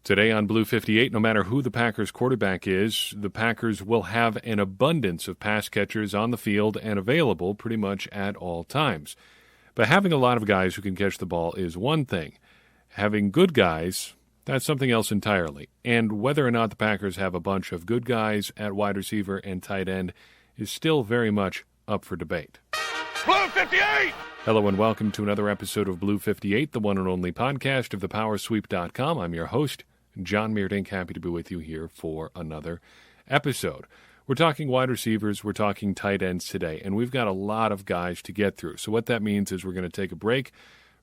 Today on Blue 58, no matter who the Packers quarterback is, the Packers will have an abundance of pass catchers on the field and available pretty much at all times. But having a lot of guys who can catch the ball is one thing. Having good guys, that's something else entirely. And whether or not the Packers have a bunch of good guys at wide receiver and tight end is still very much up for debate. Blue 58! Hello and welcome to another episode of Blue 58, the one and only podcast of thepowersweep.com. I'm your host, John Meerdink, happy to be with you here for another episode. We're talking wide receivers, we're talking tight ends today, and we've got a lot of guys to get through. So what that means is we're going to take a break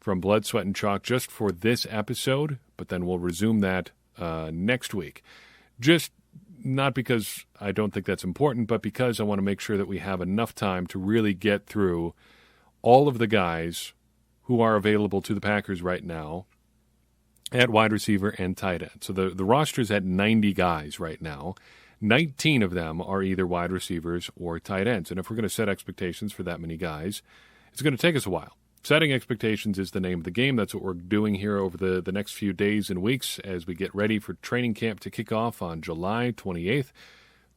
from Blood, Sweat, and Chalk just for this episode, but then we'll resume that next week. Just not because I don't think that's important, but because I want to make sure that we have enough time to really get through all of the guys who are available to the Packers right now at wide receiver and tight end. So the roster's at 90 guys right now. 19 of them are either wide receivers or tight ends. And if we're going to set expectations for that many guys, it's going to take us a while. Setting expectations is the name of the game. That's what we're doing here over the next few days and weeks as we get ready for training camp to kick off on July 28th,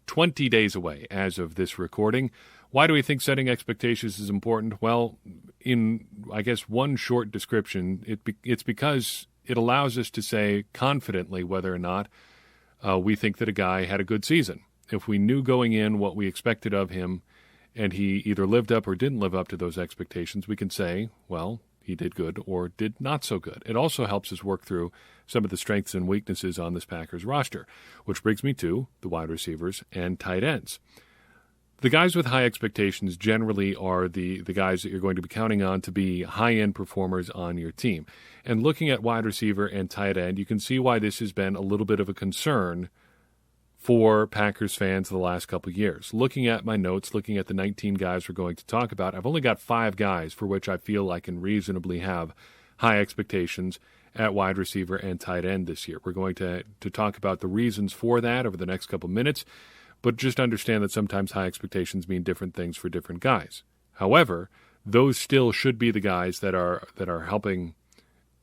20 days away as of this recording. Why do we think setting expectations is important? Well, in, I guess, one short description, it's because it allows us to say confidently whether or not we think that a guy had a good season. If we knew going in what we expected of him and he either lived up or didn't live up to those expectations, we can say, well, he did good or did not so good. It also helps us work through some of the strengths and weaknesses on this Packers roster, which brings me to the wide receivers and tight ends. The guys with high expectations generally are the guys that you're going to be counting on to be high-end performers on your team. And looking at wide receiver and tight end, you can see why this has been a little bit of a concern for Packers fans the last couple of years. Looking at my notes, looking at the 19 guys we're going to talk about, I've only got 5 guys for which I feel I can reasonably have high expectations at wide receiver and tight end this year. We're going to talk about the reasons for that over the next couple minutes, but just understand that sometimes high expectations mean different things for different guys. However, those still should be the guys that are helping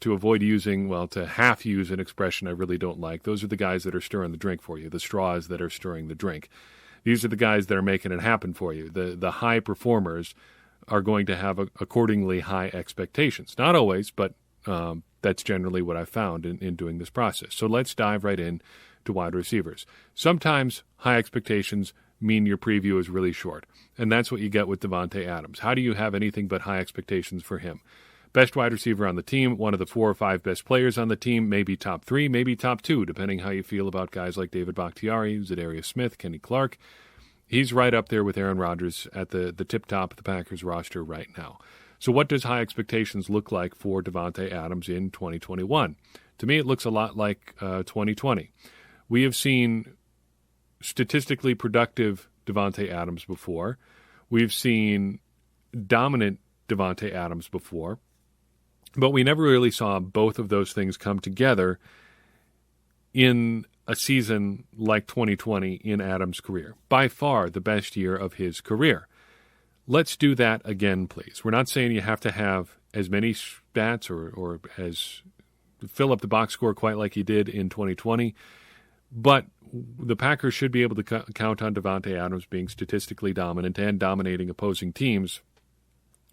to avoid using, well, to half use an expression I really don't like. Those are the guys that are stirring the drink for you, the straws that are stirring the drink. These are the guys that are making it happen for you. The high performers are going to have accordingly high expectations. Not always, but that's generally what I've found in doing this process. So let's dive right in to wide receivers. Sometimes high expectations mean your preview is really short, and that's what you get with Davante Adams. How do you have anything but high expectations for him? Best wide receiver on the team, one of the 4 or 5 best players on the team, maybe top 3, maybe top 2, depending how you feel about guys like David Bakhtiari, Zadarius Smith, Kenny Clark. He's right up there with Aaron Rodgers at the tip-top of the Packers roster right now. So what does high expectations look like for Davante Adams in 2021? To me, it looks a lot like 2020. We have seen statistically productive Davante Adams before. We've seen dominant Davante Adams before. But we never really saw both of those things come together in a season like 2020 in Adams' career. By far the best year of his career. Let's do that again, please. We're not saying you have to have as many stats or as fill up the box score quite like he did in 2020. But the Packers should be able to count on Davante Adams being statistically dominant and dominating opposing teams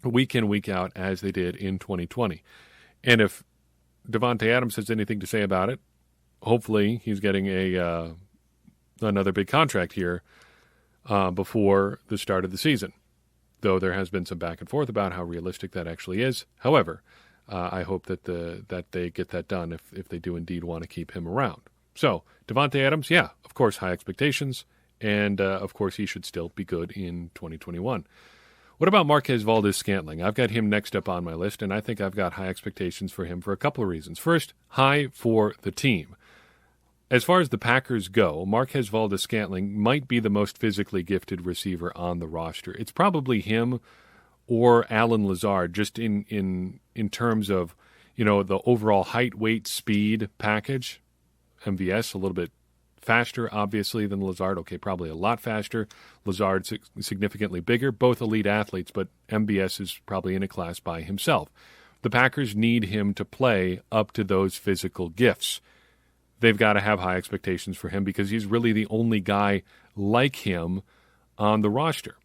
week in, week out, as they did in 2020. And if Davante Adams has anything to say about it, hopefully he's getting another big contract here before the start of the season, though there has been some back and forth about how realistic that actually is. However, I hope that they get that done if they do indeed want to keep him around. So, Davante Adams, yeah, of course, high expectations, and of course he should still be good in 2021. What about Marquez Valdes-Scantling? I've got him next up on my list, and I think I've got high expectations for him for a couple of reasons. First, high for the team. As far as the Packers go, Marquez Valdes-Scantling might be the most physically gifted receiver on the roster. It's probably him or Allen Lazard, just in terms of, the overall height, weight, speed package. MVS a little bit faster, obviously, than Lazard. Okay, probably a lot faster. Lazard significantly bigger. Both elite athletes, but MVS is probably in a class by himself. The Packers need him to play up to those physical gifts. they've got to have high expectations for him because he's really the only guy like him on the roster.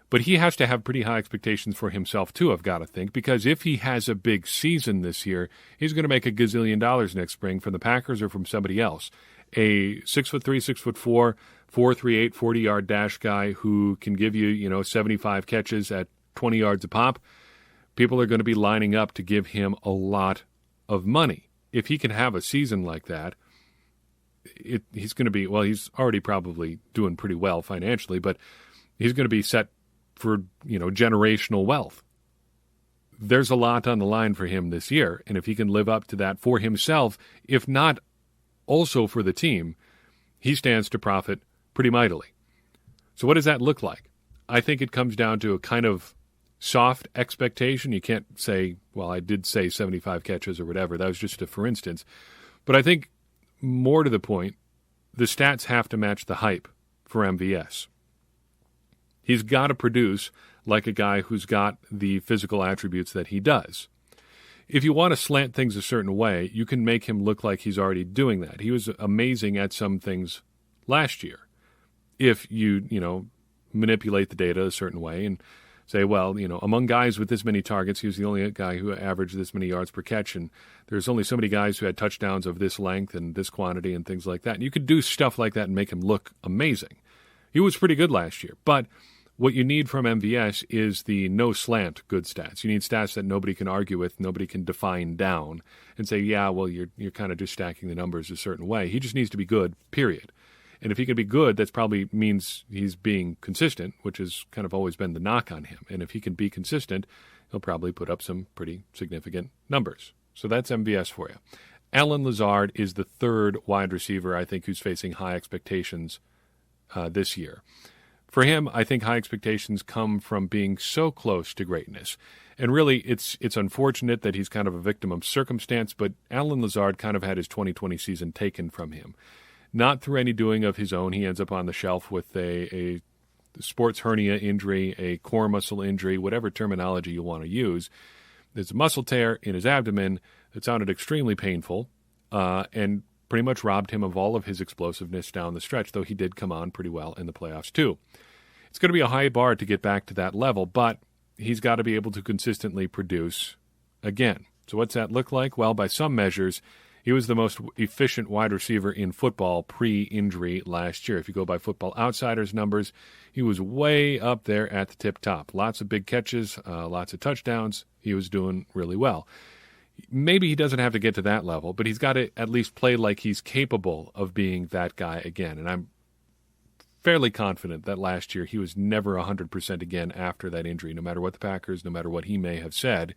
But he has to have pretty high expectations for himself, too, I've got to think, because if he has a big season this year, he's going to make $1 gazillion next spring from the Packers or from somebody else. A 6'3", 6'4", 4.38, 40-yard dash guy who can give you, 75 catches at 20 yards a pop, people are going to be lining up to give him a lot of money. If he can have a season like that, he's going to be, well, he's already probably doing pretty well financially, but he's going to be set for, generational wealth. There's a lot on the line for him this year, and if he can live up to that for himself, if not also for the team, he stands to profit pretty mightily. So what does that look like? I think it comes down to a kind of soft expectation. You can't say, well, I did say 75 catches or whatever. That was just a for instance. But I think more to the point, the stats have to match the hype for MVS. He's got to produce like a guy who's got the physical attributes that he does. If you want to slant things a certain way, you can make him look like he's already doing that. He was amazing at some things last year. If you, manipulate the data a certain way and say, well, among guys with this many targets, he was the only guy who averaged this many yards per catch, and there's only so many guys who had touchdowns of this length and this quantity and things like that. And you could do stuff like that and make him look amazing. He was pretty good last year, but what you need from MVS is the no slant good stats. You need stats that nobody can argue with, nobody can define down and say, yeah, well, you're kind of just stacking the numbers a certain way. He just needs to be good, period. And if he can be good, that probably means he's being consistent, which has kind of always been the knock on him. And if he can be consistent, he'll probably put up some pretty significant numbers. So that's MVS for you. Allen Lazard is the third wide receiver, I think, who's facing high expectations this year. For him, I think high expectations come from being so close to greatness. And really, it's unfortunate that he's kind of a victim of circumstance, but Allen Lazard kind of had his 2020 season taken from him. Not through any doing of his own. He ends up on the shelf with a sports hernia injury, a core muscle injury, whatever terminology you want to use. There's a muscle tear in his abdomen that sounded extremely painful and pretty much robbed him of all of his explosiveness down the stretch, though he did come on pretty well in the playoffs too. It's going to be a high bar to get back to that level, but he's got to be able to consistently produce again. So what's that look like? Well, by some measures, he was the most efficient wide receiver in football pre-injury last year. If you go by Football Outsiders numbers, he was way up there at the tip top. Lots of big catches, lots of touchdowns. He was doing really well. Maybe he doesn't have to get to that level, but he's got to at least play like he's capable of being that guy again. And I'm fairly confident that last year he was never 100% again after that injury, no matter what the Packers, no matter what he may have said.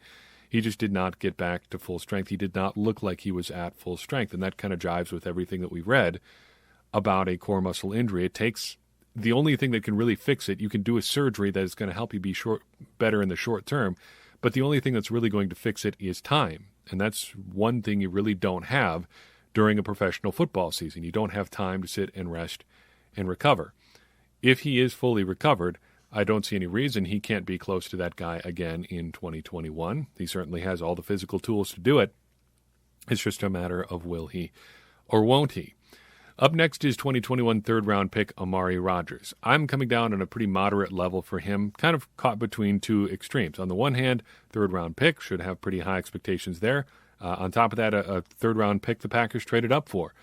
He just did not get back to full strength. He did not look like he was at full strength, and that kind of jives with everything that we've read about a core muscle injury. It takes the only thing that can really fix it. You can do a surgery that is going to help you be better in the short term, but the only thing that's really going to fix it is time, and that's one thing you really don't have during a professional football season. You don't have time to sit and rest and recover. If he is fully recovered, I don't see any reason he can't be close to that guy again in 2021. He certainly has all the physical tools to do it. It's just a matter of will he or won't he. Up next is 2021 third-round pick Amari Rodgers. I'm coming down on a pretty moderate level for him, kind of caught between two extremes. On the one hand, third-round pick, should have pretty high expectations there. On top of that, a third-round pick the Packers traded up for.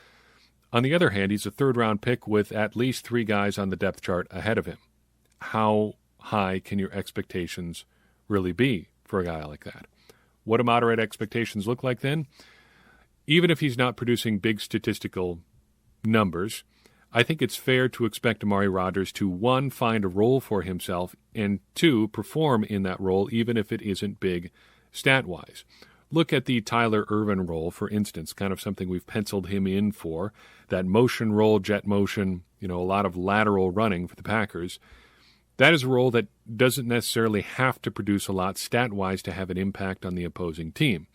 On the other hand, he's a third-round pick with at least three guys on the depth chart ahead of him. How high can your expectations really be for a guy like that? What do moderate expectations look like then? Even if he's not producing big statistical numbers, I think it's fair to expect Amari Rodgers to, one, find a role for himself, and two, perform in that role even if it isn't big stat-wise. Look at the Tyler Ervin role, for instance, kind of something we've penciled him in for, that motion role, jet motion, a lot of lateral running for the Packers. That is a role that doesn't necessarily have to produce a lot stat-wise to have an impact on the opposing team.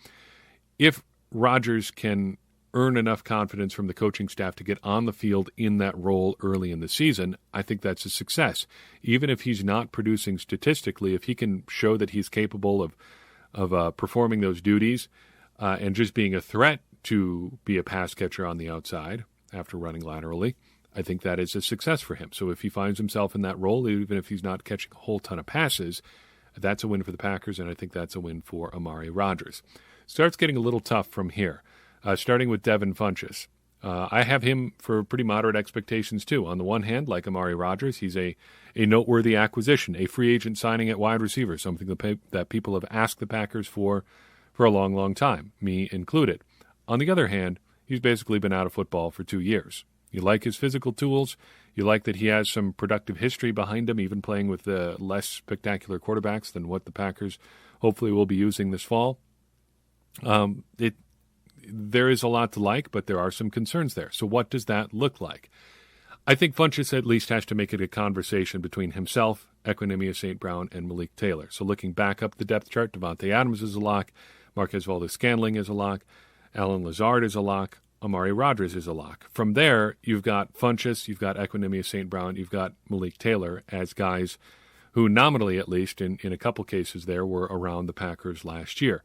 If Rodgers can earn enough confidence from the coaching staff to get on the field in that role early in the season, I think that's a success. Even if he's not producing statistically, if he can show that he's capable of performing those duties and just being a threat to be a pass catcher on the outside after running laterally. I think that is a success for him. So if he finds himself in that role, even if he's not catching a whole ton of passes, that's a win for the Packers, and I think that's a win for Amari Rodgers. Starts getting a little tough from here, starting with Devin Funchess. I have him for pretty moderate expectations, too. On the one hand, like Amari Rodgers, he's a noteworthy acquisition, a free agent signing at wide receiver, something that people have asked the Packers for a long, long time, me included. On the other hand, he's basically been out of football for 2 years. You like his physical tools. You like that he has some productive history behind him, even playing with less spectacular quarterbacks than what the Packers hopefully will be using this fall. There is a lot to like, but there are some concerns there. So what does that look like? I think Funchess at least has to make it a conversation between himself, Equanimeous St. Brown, and Malik Taylor. So looking back up the depth chart, Davante Adams is a lock, Marquez Valdes-Scantling is a lock, Allen Lazard is a lock, Amari Rodgers is a lock. From there, you've got Funchess, you've got Equanimeous St. Brown, you've got Malik Taylor as guys who nominally, at least in a couple cases there, were around the Packers last year.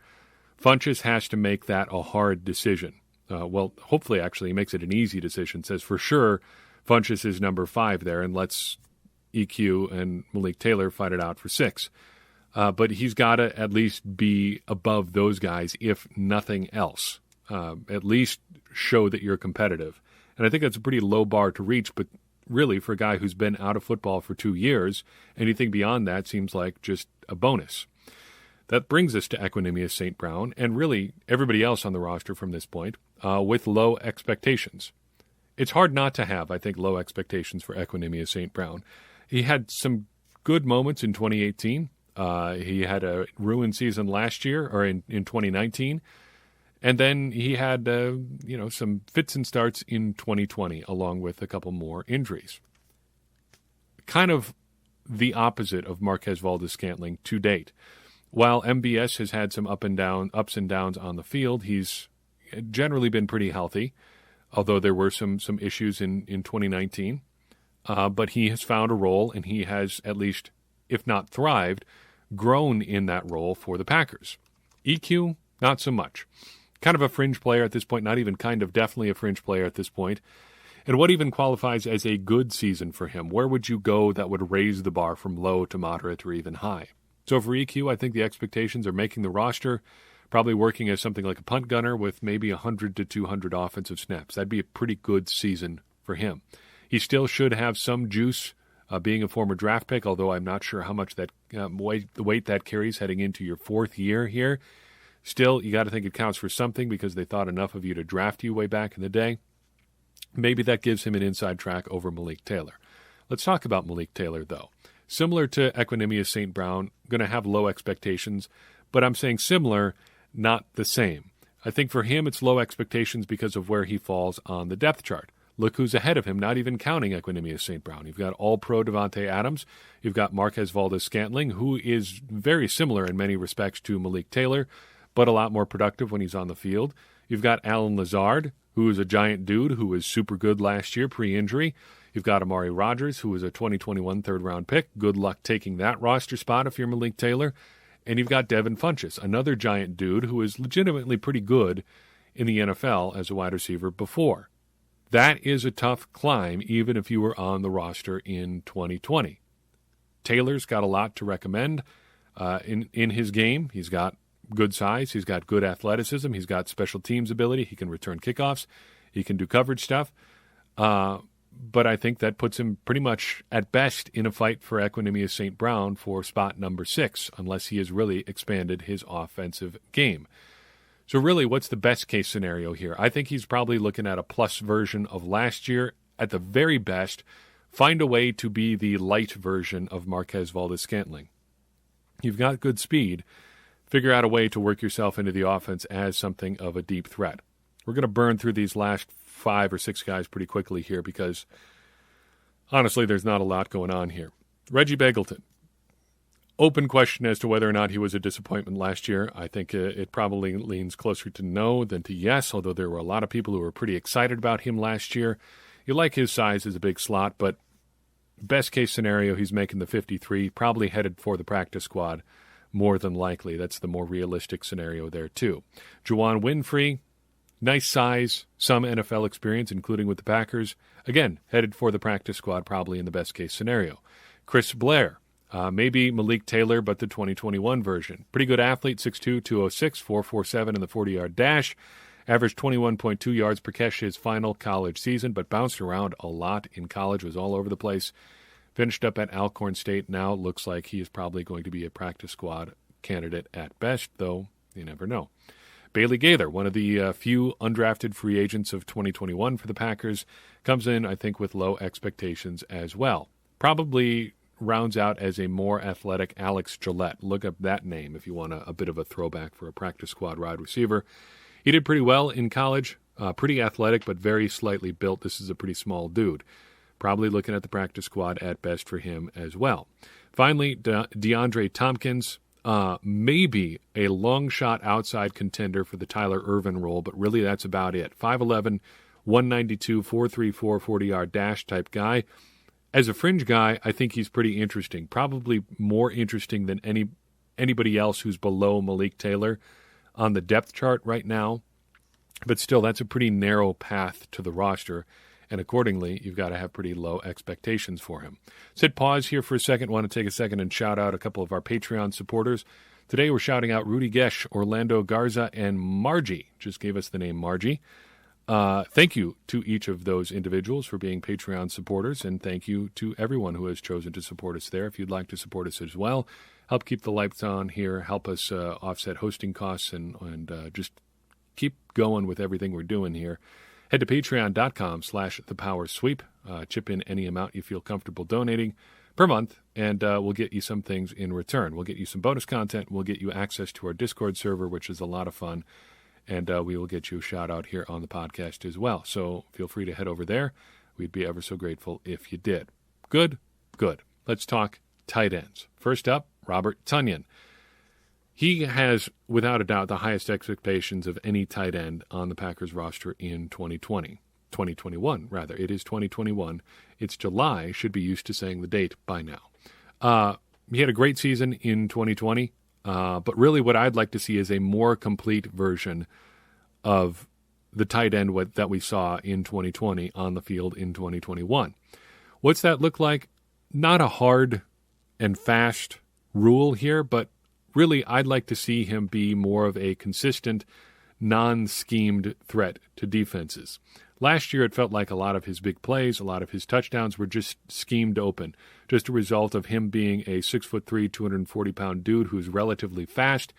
Funchess has to make that a hard decision. Hopefully, actually, he makes it an easy decision. Says, for sure, Funchess is number 5 there, and let's EQ and Malik Taylor fight it out for 6. But he's got to at least be above those guys, if nothing else. At least show that you're competitive. And I think that's a pretty low bar to reach, but really, for a guy who's been out of football for 2 years, anything beyond that seems like just a bonus. That brings us to Equanimeous St. Brown, and really everybody else on the roster from this point, with low expectations. It's hard not to have, I think, low expectations for Equanimeous St. Brown. He had some good moments in 2018. He had a ruined season last year, or in 2019. And then he had, some fits and starts in 2020, along with a couple more injuries. Kind of the opposite of Marquez Valdes-Scantling to date. While MVS has had some ups and downs on the field, he's generally been pretty healthy, although there were some issues in 2019. But he has found a role, and he has at least, if not thrived, grown in that role for the Packers. EQ, not so much. Kind of a fringe player at this point, not even kind of, definitely a fringe player at this point. And what even qualifies as a good season for him? Where would you go that would raise the bar from low to moderate or even high? So for EQ, I think the expectations are making the roster, probably working as something like a punt gunner with maybe 100 to 200 offensive snaps. That'd be a pretty good season for him. He still should have some juice being a former draft pick, although I'm not sure how much that the weight that carries heading into your 4th year here. Still, you got to think it counts for something because they thought enough of you to draft you way back in the day. Maybe that gives him an inside track over Malik Taylor. Let's talk about Malik Taylor, though. Similar to Equanimeous St. Brown, going to have low expectations, but I'm saying similar, not the same. I think for him it's low expectations because of where he falls on the depth chart. Look who's ahead of him, not even counting Equanimeous St. Brown. You've got all-pro Davante Adams. You've got Marquez Valdes-Scantling, who is very similar in many respects to Malik Taylor, but a lot more productive when he's on the field. You've got Allen Lazard, who is a giant dude who was super good last year pre-injury. You've got Amari Rodgers, who was a 2021 third-round pick. Good luck taking that roster spot if you're Malik Taylor. And you've got Devin Funchess, another giant dude who is legitimately pretty good in the NFL as a wide receiver before. That is a tough climb, even if you were on the roster in 2020. Taylor's got a lot to recommend in his game. He's got good size. He's got good athleticism. He's got special teams ability. He can return kickoffs. He can do coverage stuff. But I think that puts him pretty much, at best, in a fight for Equanimeous St. Brown for spot number 6, unless he has really expanded his offensive game. So really, what's the best-case scenario here? I think he's probably looking at a plus version of last year. At the very best, find a way to be the light version of Marquez Valdes-Scantling. You've got good speed. Figure out a way to work yourself into the offense as something of a deep threat. We're going to burn through these last 5 or 6 guys pretty quickly here because, honestly, there's not a lot going on here. Reggie Begelton. Open question as to whether or not he was a disappointment last year. I think it probably leans closer to no than to yes, although there were a lot of people who were pretty excited about him last year. You like his size as a big slot, but best case scenario, he's making the 53, probably headed for the practice squad more than likely. That's the more realistic scenario there, too. Juwann Winfree, Nice size, some NFL experience, including with the Packers. Again, headed for the practice squad probably in the best-case scenario. Chris Blair, maybe Malik Taylor, but the 2021 version. Pretty good athlete, 6'2", 206, 4.47 in the 40-yard dash. Averaged 21.2 yards per catch his final college season, but bounced around a lot in college, was all over the place. Finished up at Alcorn State. Now looks like he is probably going to be a practice squad candidate at best, though you never know. Bailey Gaither, one of the few undrafted free agents of 2021 for the Packers, comes in, I think, with low expectations as well. Probably rounds out as a more athletic Alex Gillette. Look up that name if you want a bit of a throwback for a practice squad wide receiver. He did pretty well in college, pretty athletic, but very slightly built. This is a pretty small dude. Probably looking at the practice squad at best for him as well. Finally, DeAndre Tompkins, maybe a long shot outside contender for the Tyler Ervin role, but really that's about it. 5'11", 192, 4.34, 40-yard dash type guy. As a fringe guy, I think he's pretty interesting. Probably more interesting than anybody else who's below Malik Taylor on the depth chart right now. But still, that's a pretty narrow path to the roster, and accordingly, you've got to have pretty low expectations for him. So hit pause here for a second. Want to take a second and shout out a couple of our Patreon supporters. Today we're shouting out Rudy Gesh, Orlando Garza, and Margie. Just gave us the name Margie. Thank you to each of those individuals for being Patreon supporters, and thank you to everyone who has chosen to support us there. If you'd like to support us as well, help keep the lights on here, help us offset hosting costs, and just keep going with everything we're doing here. Head to patreon.com/thepowersweep. Chip in any amount you feel comfortable donating per month, and we'll get you some things in return. We'll get you some bonus content. We'll get you access to our Discord server, which is a lot of fun. And we will get you a shout-out here on the podcast as well. So feel free to head over there. We'd be ever so grateful if you did. Good. Let's talk tight ends. First up, Robert Tonyan. He has, without a doubt, the highest expectations of any tight end on the Packers roster in 2021, rather. It is 2021. It's July. Should be used to saying the date by now. He had a great season in 2020. But really what I'd like to see is a more complete version of the tight end that we saw in 2020 on the field in 2021. What's that look like? Not a hard and fast rule here, but really I'd like to see him be more of a consistent, non-schemed threat to defenses. Last year, it felt like a lot of his big plays, a lot of his touchdowns were just schemed open, just a result of him being a 6'3", 240-pound dude who's relatively fast,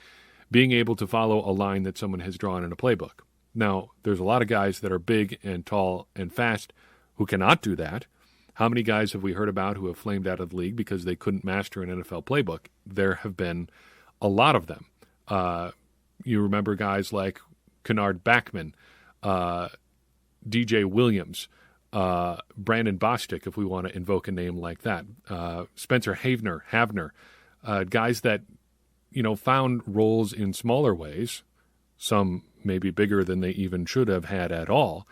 being able to follow a line that someone has drawn in a playbook. Now, there's a lot of guys that are big and tall and fast who cannot do that. How many guys have we heard about who have flamed out of the league because they couldn't master an NFL playbook? There have been a lot of them. You remember guys like Kennard Backman, DJ Williams, Brandon Bostic, if we want to invoke a name like that, Spencer Havner, guys that, found roles in smaller ways, some maybe bigger than they even should have had at all,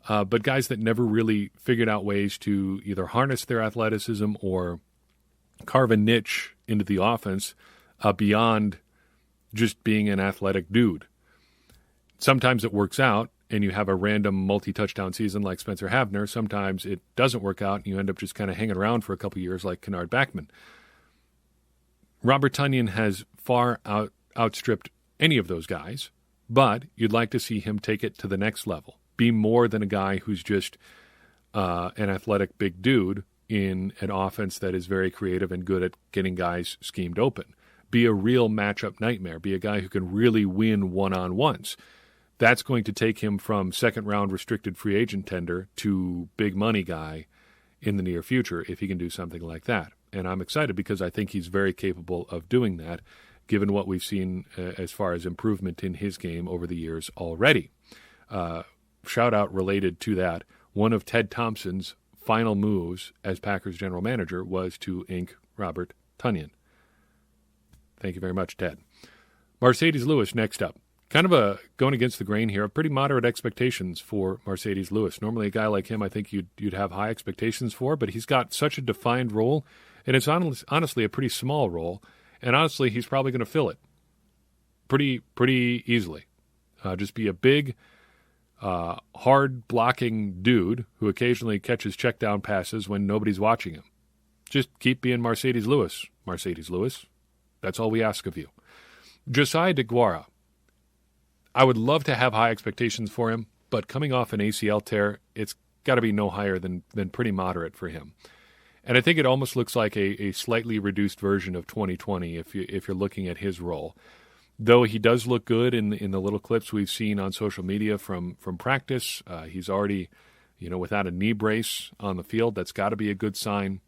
but guys that never really figured out ways to either harness their athleticism or carve a niche into the offense beyond just being an athletic dude. Sometimes it works out, and you have a random multi-touchdown season like Spencer Havner. Sometimes it doesn't work out, and you end up just kind of hanging around for a couple years like Kennard Backman. Robert Tonyan has far outstripped any of those guys, but you'd like to see him take it to the next level. Be more than a guy who's just an athletic big dude in an offense that is very creative and good at getting guys schemed open. Be a real matchup nightmare. Be a guy who can really win one-on-ones. That's going to take him from second-round restricted free agent tender to big money guy in the near future if he can do something like that. And I'm excited because I think he's very capable of doing that, given what we've seen as far as improvement in his game over the years already. Shout-out related to that, one of Ted Thompson's final moves as Packers general manager was to ink Robert Tonyan. Thank you very much, Ted. Marcedes Lewis next up. Kind of going against the grain here, pretty moderate expectations for Marcedes Lewis. Normally a guy like him I think you'd have high expectations for, but he's got such a defined role, and it's honestly a pretty small role, and honestly he's probably going to fill it pretty easily. Just be a big, hard-blocking dude who occasionally catches check-down passes when nobody's watching him. Just keep being Marcedes Lewis. Marcedes Lewis, that's all we ask of you. Josiah DeGuara, I would love to have high expectations for him, but coming off an ACL tear, it's got to be no higher than pretty moderate for him. And I think it almost looks like a slightly reduced version of 2020 if you're looking at his role. Though he does look good in the little clips we've seen on social media from practice, he's already, without a knee brace on the field. That's got to be a good sign.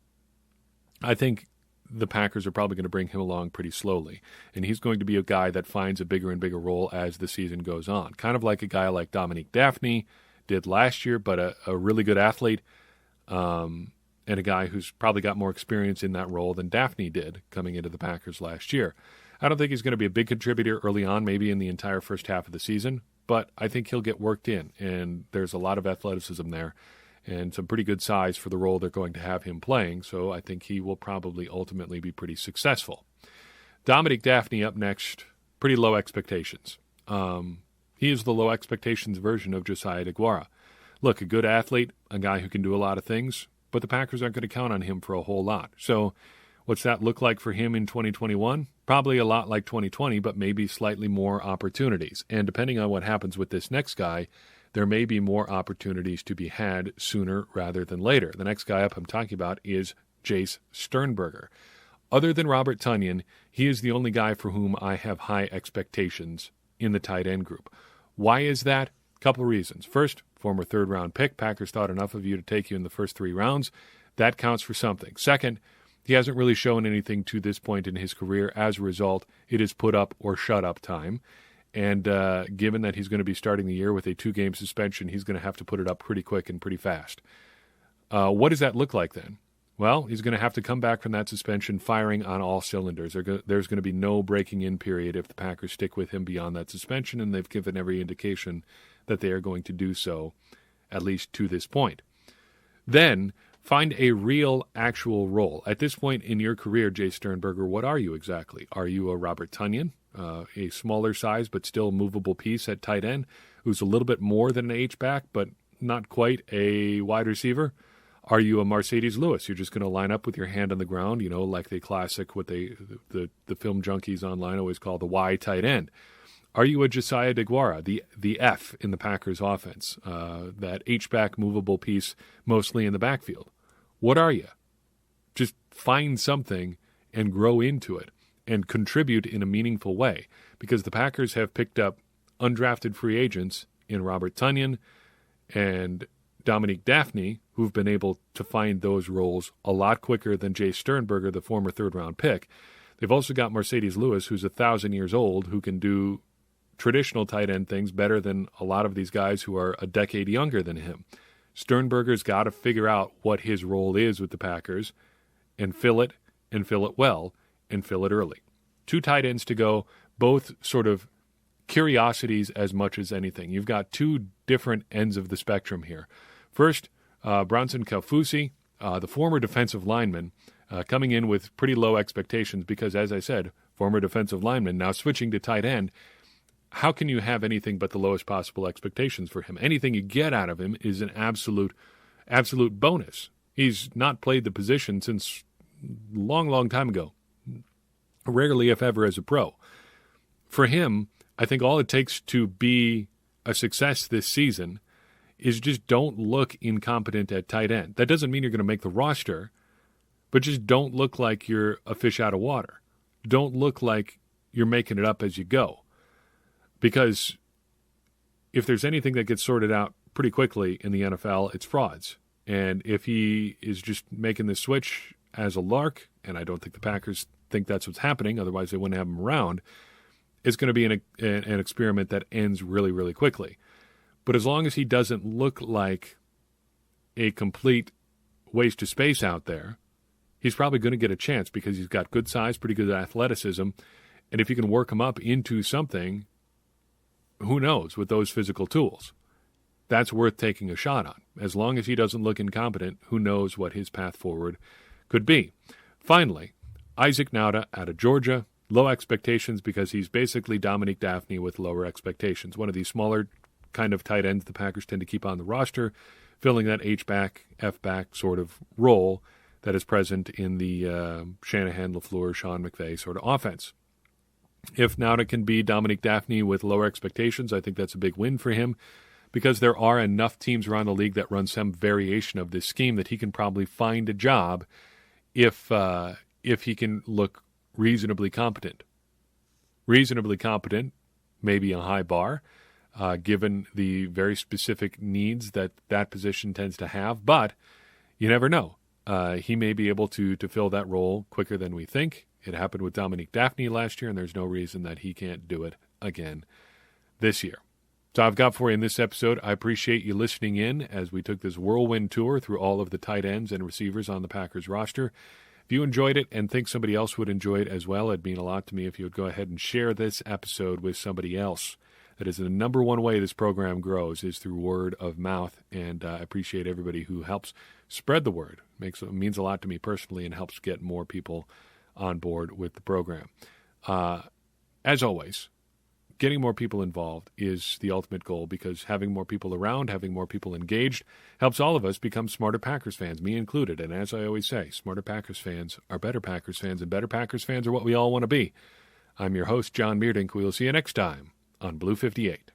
I think the Packers are probably going to bring him along pretty slowly, and he's going to be a guy that finds a bigger and bigger role as the season goes on. Kind of like a guy like Dominique Dafney did last year, but a really good athlete, and a guy who's probably got more experience in that role than Dafney did coming into the Packers last year. I don't think he's going to be a big contributor early on, maybe in the entire first half of the season, but I think he'll get worked in, and there's a lot of athleticism there and some pretty good size for the role they're going to have him playing, so I think he will probably ultimately be pretty successful. Dominique Dafney up next, pretty low expectations. He is the low expectations version of Josiah DeGuara. Look, a good athlete, a guy who can do a lot of things, but the Packers aren't going to count on him for a whole lot. So what's that look like for him in 2021? Probably a lot like 2020, but maybe slightly more opportunities. And depending on what happens with this next guy, there may be more opportunities to be had sooner rather than later. The next guy up I'm talking about is Jace Sternberger. Other than Robert Tonyan, he is the only guy for whom I have high expectations in the tight end group. Why is that? Couple reasons. First, former third-round pick. Packers thought enough of you to take you in the first 3 rounds. That counts for something. Second, he hasn't really shown anything to this point in his career. As a result, it is put up or shut up time. And given that he's going to be starting the year with a 2-game suspension, he's going to have to put it up pretty quick and pretty fast. What does that look like then? Well, he's going to have to come back from that suspension firing on all cylinders. There's going to be no breaking in period if the Packers stick with him beyond that suspension, and they've given every indication that they are going to do so, at least to this point. Then find a real, actual role. At this point in your career, Jace Sternberger, what are you exactly? Are you a Robert Tonyan, a smaller size but still movable piece at tight end, who's a little bit more than an H-back but not quite a wide receiver? Are you a Marcedes Lewis? You're just going to line up with your hand on the ground, like the classic, what the film junkies online always call the Y tight end. Are you a Josiah DeGuara, the F in the Packers offense, that H-back movable piece mostly in the backfield? What are you? Just find something and grow into it and contribute in a meaningful way, because the Packers have picked up undrafted free agents in Robert Tonyan and Dominique Dafney, who've been able to find those roles a lot quicker than Jace Sternberger, the former third-round pick. They've also got Marcedes Lewis, who's 1,000 years old, who can do traditional tight end things better than a lot of these guys who are a decade younger than him. Sternberger's got to figure out what his role is with the Packers and fill it well, and fill it early. 2 tight ends to go, both sort of curiosities as much as anything. You've got 2 different ends of the spectrum here. First, Bronson Kaufusi, the former defensive lineman, coming in with pretty low expectations because, as I said, former defensive lineman, now switching to tight end. How can you have anything but the lowest possible expectations for him? Anything you get out of him is an absolute bonus. He's not played the position since long time ago, rarely if ever as a pro. For him, I think all it takes to be a success this season is just don't look incompetent at tight end. That doesn't mean you're going to make the roster, but just don't look like you're a fish out of water. Don't look like you're making it up as you go. Because if there's anything that gets sorted out pretty quickly in the NFL, it's frauds. And if he is just making the switch as a lark, and I don't think the Packers think that's what's happening, otherwise they wouldn't have him around, it's going to be an experiment that ends really, really quickly. But as long as he doesn't look like a complete waste of space out there, he's probably going to get a chance because he's got good size, pretty good athleticism, and if you can work him up into something, who knows, with those physical tools. That's worth taking a shot on. As long as he doesn't look incompetent, who knows what his path forward could be. Finally, Isaac Nauta out of Georgia. Low expectations because he's basically Dominique Dafney with lower expectations. One of these smaller kind of tight ends the Packers tend to keep on the roster, filling that H-back, F-back sort of role that is present in the Shanahan, LaFleur, Sean McVay sort of offense. If Nauta can be Dominique Dafney with lower expectations, I think that's a big win for him, because there are enough teams around the league that run some variation of this scheme that he can probably find a job if he can look reasonably competent. Reasonably competent, maybe a high bar, given the very specific needs that position tends to have, but you never know. He may be able to fill that role quicker than we think. It happened with Dominique Dafney last year, and there's no reason that he can't do it again this year. So I've got for you in this episode. I appreciate you listening in as we took this whirlwind tour through all of the tight ends and receivers on the Packers roster. If you enjoyed it and think somebody else would enjoy it as well, it'd mean a lot to me if you would go ahead and share this episode with somebody else. That is the number one way this program grows, is through word of mouth, and I appreciate everybody who helps spread the word. It means a lot to me personally and helps get more people on board with the program. As always, getting more people involved is the ultimate goal, because having more people around, having more people engaged, helps all of us become smarter Packers fans, me included. And as I always say, smarter Packers fans are better Packers fans, and better Packers fans are what we all want to be. I'm your host, John Meerdink. We will see you next time on Blue 58.